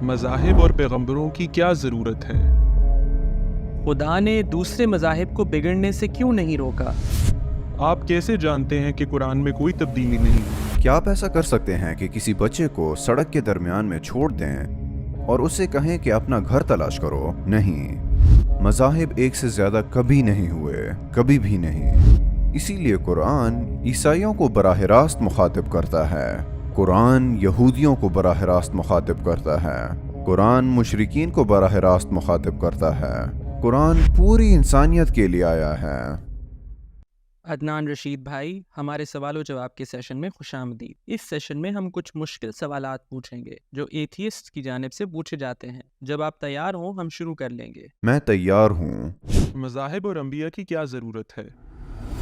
मज़ाहिब और पैगंबरों की क्या ज़रूरत है? खुदा ने दूसरे मज़ाहिब को बिगड़ने से क्यों नहीं रोका? आप कैसे जानते हैं कि कुरान में कोई तब्दीली नहीं? क्या आप ऐसा कर सकते हैं कि किसी बच्चे को सड़क के दरमियान में छोड़ दें और उससे कहें कि अपना घर तलाश करो? नहीं, मज़ाहिब एक से ज़्यादा कभी नहीं हुए, कभी भी नहीं। इसीलिए कुरान ईसाइयों को बराह रास्त मुखातिब करता है, कुरान यहूदियों को बराह रास्त मुखातिब करता है, कुरान मुशरिकीन को बराह रास्त मुखातिब करता है। कुरान पूरी इंसानियत के लिए आया है। अदनान रशीद भाई, हमारे सवाल जवाब के सेशन में खुशामदीद। इस सेशन में हम कुछ मुश्किल सवालात पूछेंगे जो एथियस्ट की जानिब से पूछे जाते हैं। जब आप तैयार हों हम शुरू कर लेंगे। मैं तैयार हूँ। मज़ाहिब और अंबिया की क्या ज़रूरत है?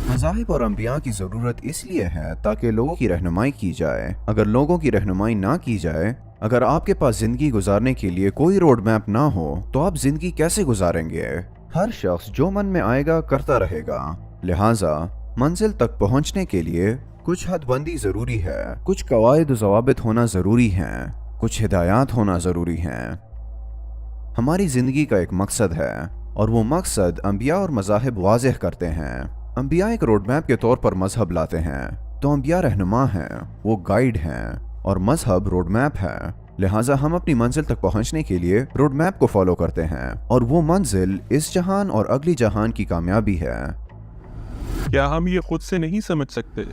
मज़ाहिब और अंबिया की ज़रूरत इसलिए है ताकि लोगों की रहनुमाई की जाए। अगर लोगों की रहनुमाई ना की जाए, अगर आपके पास ज़िंदगी गुजारने के लिए कोई रोड मैप ना हो तो आप ज़िंदगी कैसे गुजारेंगे? हर शख्स जो मन में आएगा करता रहेगा। लिहाजा मंजिल तक पहुंचने के लिए कुछ हदबंदी ज़रूरी है, कुछ कवायद व ज़वाबित होना ज़रूरी हैं, कुछ हिदायत होना ज़रूरी हैं। हमारी ज़िंदगी का एक मकसद है और वो मकसद अंबिया और मज़ाहिब वाज़ेह करते हैं। अंबिया एक रोड मैप के तौर पर मजहब लाते हैं, तो अंबिया रहनुमा हैं, वो गाइड हैं, और मजहब रोड मैप है। लिहाजा हम अपनी मंजिल तक पहुंचने के लिए रोड मैप को फॉलो करते हैं, और वो मंजिल इस जहान और अगली जहान की कामयाबी है। क्या हम ये खुद से नहीं समझ सकते?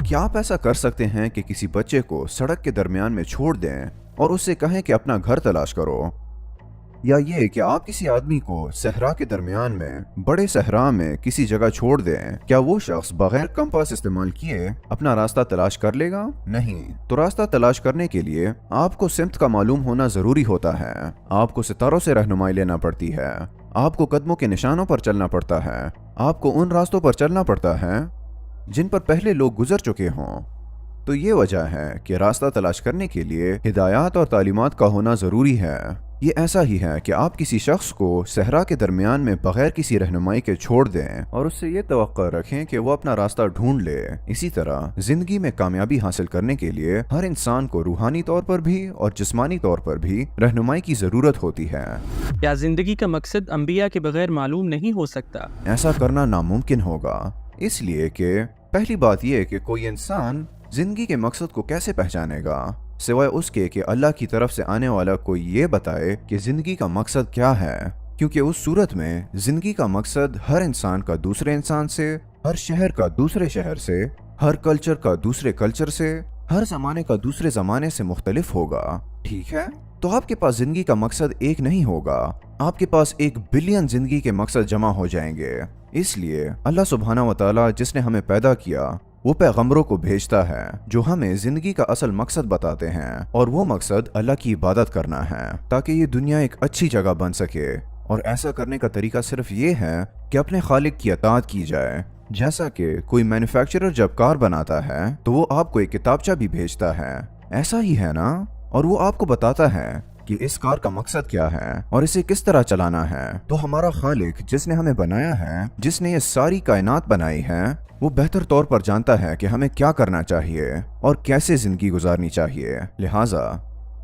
क्या आप ऐसा कर सकते हैं कि किसी बच्चे को सड़क के दरमियान में छोड़ दें और उससे कहें कि अपना घर तलाश करो? या ये कि आप किसी आदमी को सहरा के दरमियान में, बड़े सहरा में किसी जगह छोड़ दें, क्या वो शख्स बगैर कंपास इस्तेमाल किए अपना रास्ता तलाश कर लेगा? नहीं। तो रास्ता तलाश करने के लिए आपको सिमत का मालूम होना जरूरी होता है। आपको सितारों से रहनुमाई लेना पड़ती है, आपको कदमों के निशानों पर चलना पड़ता है, आपको उन रास्तों पर चलना पड़ता है जिन पर पहले लोग गुजर चुके हों। तो ये वजह है कि रास्ता तलाश करने के लिए हिदायत और तालीमात का होना ज़रूरी है। ये ऐसा ही है कि आप किसी शख्स को सहरा के दरमियान में बगैर किसी रहनुमाई के छोड़ दें और उससे ये तवक्को रखें कि वो अपना रास्ता ढूंढ ले। इसी तरह जिंदगी में कामयाबी हासिल करने के लिए हर इंसान को रूहानी तौर पर भी और जिस्मानी तौर पर भी रहनुमाई की ज़रूरत होती है। क्या जिंदगी का मकसद अंबिया के बगैर मालूम नहीं हो सकता? ऐसा करना नामुमकिन होगा, इसलिए कि पहली बात यह कि कोई इंसान जिंदगी के मकसद को कैसे पहचानेगा सिवाय उसके कि अल्लाह की तरफ से आने वाला कोई ये बताए कि जिंदगी का मकसद क्या है। क्योंकि उस सूरत में जिंदगी का मकसद हर इंसान का दूसरे इंसान से, हर शहर का दूसरे शहर से, हर कल्चर का दूसरे कल्चर से, हर जमाने का दूसरे जमाने से मुख्तलिफ होगा। ठीक है, तो आपके पास जिंदगी का मकसद एक नहीं होगा, आपके पास 1 बिलियन जिंदगी के मकसद जमा हो जाएंगे। इसलिए अल्लाह सुब्हाना व तआला जिसने हमें पैदा किया वो पैगंबरों को भेजता है जो हमें जिंदगी का असल मकसद बताते हैं, और वो मकसद अल्लाह की इबादत करना है ताकि ये दुनिया एक अच्छी जगह बन सके। और ऐसा करने का तरीका सिर्फ ये है कि अपने खालिक की अताअत की जाए। जैसा कि कोई मैन्युफैक्चरर जब कार बनाता है तो वो आपको एक किताबचा भी भेजता है, ऐसा ही है ना? और वो आपको बताता है कि इस कार का मकसद क्या है और इसे किस तरह चलाना है। तो हमारा खालिक जिसने हमें बनाया है, जिसने ये सारी कायनात बनाई है, वो बेहतर तौर पर जानता है कि हमें क्या करना चाहिए और कैसे जिंदगी गुजारनी चाहिए। लिहाजा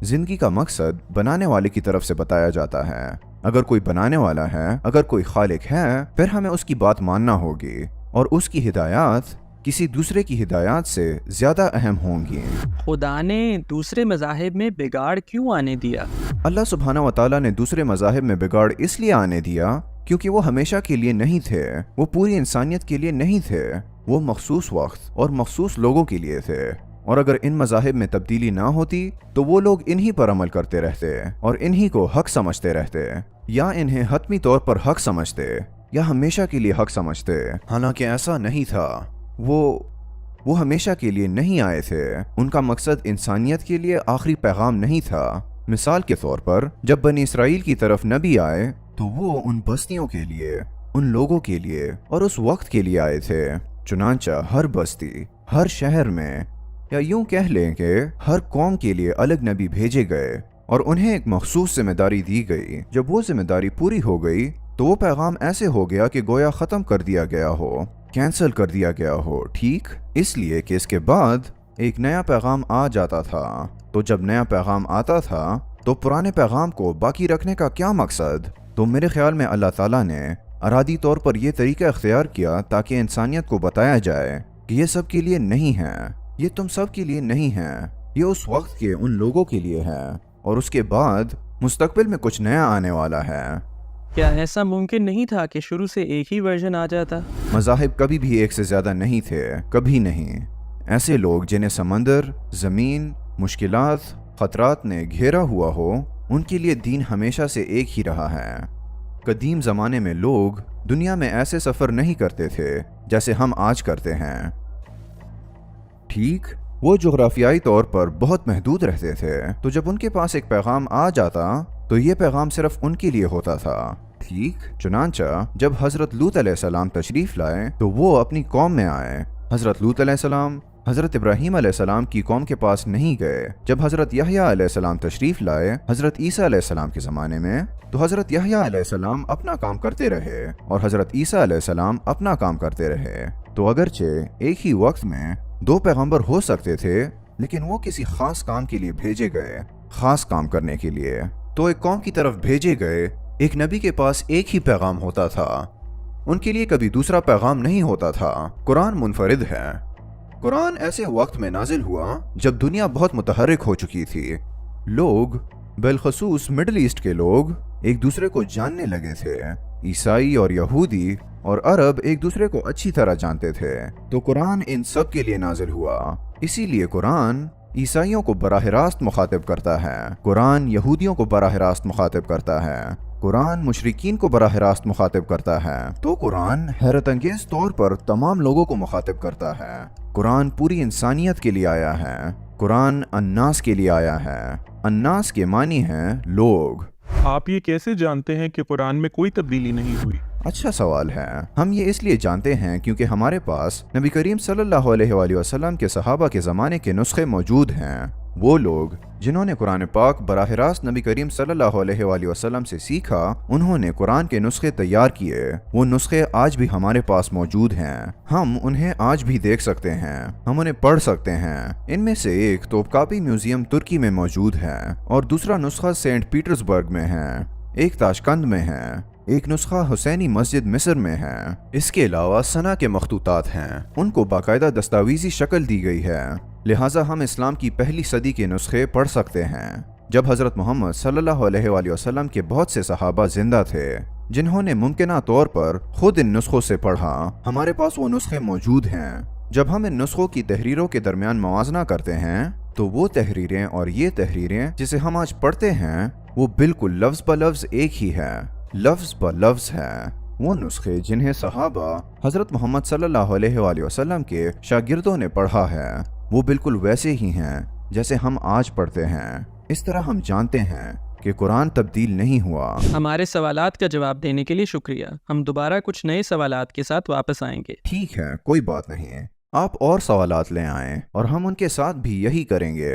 जिंदगी का मकसद बनाने वाले की तरफ से बताया जाता है। अगर कोई बनाने वाला है, अगर कोई खालिक है, फिर हमें उसकी बात मानना होगी और उसकी हिदायत किसी दूसरे की हिदायत से ज्यादा अहम होंगी। खुदा ने दूसरे मज़ाहिब में बिगाड़ क्यों आने दिया? अल्लाह सुब्हाना व तआला ने दूसरे मज़ाहिब में बिगाड़ इसलिए आने दिया क्योंकि वो हमेशा के लिए नहीं थे, वो पूरी इंसानियत के लिए नहीं थे, वो मखसूस वक्त और मखसूस लोगों के लिए थे। और अगर इन मज़ाहिब में तब्दीली ना होती तो वो लोग इन्हीं पर अमल करते रहते और इन्हीं को हक समझते रहते, या इन्हें हतमी तौर पर हक समझते या हमेशा के लिए हक समझते। हालांकि ऐसा नहीं था। वो हमेशा के लिए नहीं आए थे। उनका मकसद इंसानियत के लिए आखिरी पैगाम नहीं था। मिसाल के तौर पर जब बनी इसराइल की तरफ नबी आए तो वो उन बस्तियों के लिए, उन लोगों के लिए और उस वक्त के लिए आए थे। चुनांचा हर बस्ती, हर शहर में, या यूं कह लें कि हर कौम के लिए अलग नबी भेजे गए और उन्हें एक मखसूस जिम्मेदारी दी गई। जब वो जिम्मेदारी पूरी हो गई तो वो पैगाम ऐसे हो गया कि गोया ख़त्म कर दिया गया हो, कैंसिल कर दिया गया हो। ठीक इसलिए कि इसके बाद एक नया पैगाम आ जाता था। तो जब नया पैगाम आता था تو पुराने पैगाम को बाकी रखने का क्या मकसद? तो मेरे ख्याल में अल्लाह ताला ने अरादी तौर पर यह तरीका इख्तियार किया ताकि इंसानियत को बताया जाए कि ये सब के लिए नहीं है, ये तुम सब के लिए नहीं है, ये उस वक्त के उन लोगों के लिए है और उसके बाद मुस्तकबिल में कुछ नया आने वाला है। क्या ऐसा मुमकिन नहीं था कि शुरू से एक ही वर्जन आ जाता? मज़ाहिब कभी भी एक से ज़्यादा नहीं थे, कभी नहीं। ऐसे लोग जिन्हें समंदर, ज़मीन, मुश्किलात, ख़तरात ने घेरा हुआ हो, उनके लिए दीन हमेशा से एक ही रहा है। कदीम ज़माने में लोग दुनिया में ऐसे सफ़र नहीं करते थे जैसे हम आज करते हैं। ठीक, वो जोग्राफियाई तौर पर बहुत महदूद रहते थे, तो जब उनके पास एक पैगाम आ जाता तो ये पैगाम सिर्फ उनके लिए होता था। ठीक, चुनांचा जब हज़रत लूत अलैहिस्सलाम तशरीफ़ लाए तो वो अपनी कौम में आए। हज़रत लूत अलैहिस्सलाम हज़रत इब्राहीम अलैहिस्सलाम की कौम के पास नहीं गए। जब हज़रत यहया अलैहिस्सलाम तशरीफ़ लाए हज़रत ईसा अलैहिस्सलाम के ज़माने में, तो हज़रत यहया अलैहिस्सलाम अपना काम करते रहे और हज़रत ईसा अलैहिस्सलाम अपना काम करते रहे। तो अगरचे एक ही वक्त में दो पैगंबर हो सकते थे, लेकिन वो किसी खास काम के लिए भेजे गए, खास काम करने के लिए। तो एक कौम की तरफ भेजे गए, एक नबी के पास एक ही पैगाम होता था, उनके लिए कभी दूसरा पैगाम नहीं होता था। कुरान मुनफरिद है। कुरान ऐसे वक्त में नाजिल हुआ जब दुनिया बहुत मुतहर्रिक हो चुकी थी। लोग, बिलखसूस मिडल ईस्ट के लोग, एक दूसरे को जानने लगे थे। ईसाई और यहूदी और अरब एक दूसरे को अच्छी तरह जानते थे। तो कुरान इन सब के लिए नाजिल हुआ। इसीलिए कुरान ईसाइयों को बराह रास्त मुखातिब करता है, कुरान यहूदियों को बराह रास्त मुखातिब करता है, कुरान मुशरिकीन को बराह रास्त मुखातिब करता है। तो कुरान हैरत अंगेज तौर पर तमाम लोगों को मुखातिब करता है। कुरान पूरी इंसानियत के लिए आया है। कुरान अन्नास के लिए आया है। अन्नास के मानी हैं लोग। आप ये कैसे जानते हैं कि कुरान में कोई तब्दीली नहीं हुई? अच्छा सवाल है। हम ये इसलिए जानते हैं क्योंकि हमारे पास नबी करीम सल्लल्लाहु अलैहि वसल्लम के सहाबा के ज़माने के नुस्खे मौजूद हैं। वो लोग जिन्होंने कुरान पाक बराह रास्त नबी करीम सल्लल्लाहु अलैहि वसल्लम से सीखा, उन्होंने कुरान के नुस्खे तैयार किए। वो नुस्खे आज भी हमारे पास मौजूद हैं। हम उन्हें आज भी देख सकते हैं, हम उन्हें पढ़ सकते हैं। इनमें से एक तोपकापी म्यूजियम तुर्की में मौजूद है और दूसरा नुस्खा सेंट पीटर्सबर्ग में है, एक ताशकंद में है, एक नुस्खा हुसैनी मस्जिद मिस्र में है। इसके अलावा सना के मखतूतात हैं, उनको बाकायदा दस्तावेजी शक्ल दी गई है, लिहाजा हम इस्लाम की पहली सदी के नुस्खे पढ़ सकते हैं। जब हज़रत मोहम्मद सल्लल्लाहु अलैहि वसल्लम के बहुत से सहाबा जिंदा थे जिन्होंने मुमकिना तौर पर खुद इन नुस्खों से पढ़ा, हमारे पास वो नुस्खे मौजूद हैं। जब हम इन नुस्खों की तहरीरों के दरमियान मवाजना करते हैं तो वो तहरीरें और ये तहरीरें जिसे हम आज पढ़ते हैं वो बिल्कुल लफ्ज़ ब लफ्ज़ एक ही है, लफ्ज़ ब लफ्ज़ है। वो नुस्खे जिन्हें सहाबा हज़रत मोहम्मद सल्लल्लाहु अलैहि वसल्लम के शागिर्दों ने पढ़ा है वो बिल्कुल वैसे ही हैं जैसे हम आज पढ़ते हैं। इस तरह हम जानते हैं कि कुरान तब्दील नहीं हुआ। हमारे सवालात का जवाब देने के लिए शुक्रिया। हम दोबारा कुछ नए सवालात के साथ वापस आएंगे। ठीक है, कोई बात नहीं। आप और सवालात ले आएं और हम उनके साथ भी यही करेंगे।